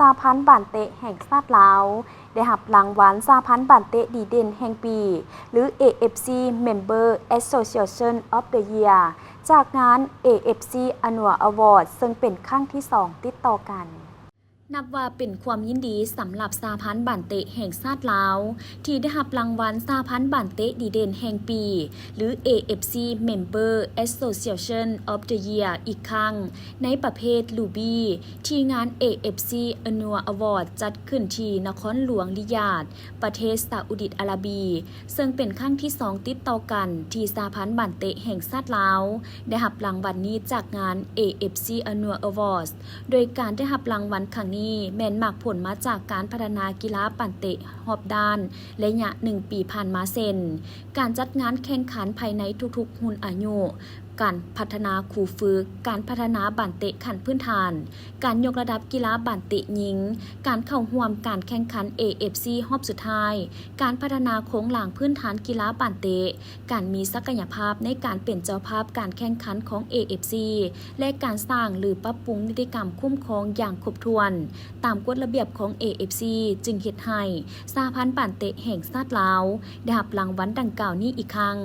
สหพันธ์บ้านเตะแห่งชาติลาวได้รับรางวัลสหพันธ์บ้านเตะดีเด่นแห่งปี หรือ AFC Member Association of the Year จากงาน AFC Annual Award ซึ่งเป็นครั้งที่ 2 ติดต่อกันนับว่าเป็นความยินดีสำหรับสหพันธ์บ้านเตะแห่งชาติลาวที่ได้รับรางวัลสหพันธ์บ้านเตะดีเด่นแห่งปีหรือ AFC Member Association of the Year อีกครั้งในประเภทลูบี้ที่งาน AFC Annual Award จัดขึ้นที่นครหลวงริยาดประเทศซาอุดิอาระเบียซึ่งเป็นครั้งที่ 2 ติดต่อกันที่สหพันธ์บ้านเตะแห่งชาติลาวได้รับรางวัลนี้จากงาน AFC Annual Awards โดยการได้รับรางวัลครั้งนี้แม่นมักผลมาจากการพัฒนากีฬาปั่นเตะรอบด้านระยะ1 ปีผ่านมาการจัดงานแข่งขันภายในทุกๆรุ่นอายุการพัฒนาครูฝึกการพัฒนาบันเตะขั้นพื้นฐานการยกระดับกีฬาบันเตะหญิงการเข้าร่วมการแข่งขัน AFC รอบสุดท้ายการพัฒนาโครงหลังพื้นฐานกีฬาบันเตะการมีศักยภาพในการเป็นเจ้าภาพการแข่งขันของ AFC และการสร้างหรือปรับปรุงนิติกรรมคุ้มครองอย่างครบถ้วนตามกฎระเบียบของ AFC จึงเฮ็ดให้สหพันธ์บันเตะแห่งชาติลาวได้รับรางวัลดังกล่าวนี้อีกครั้ง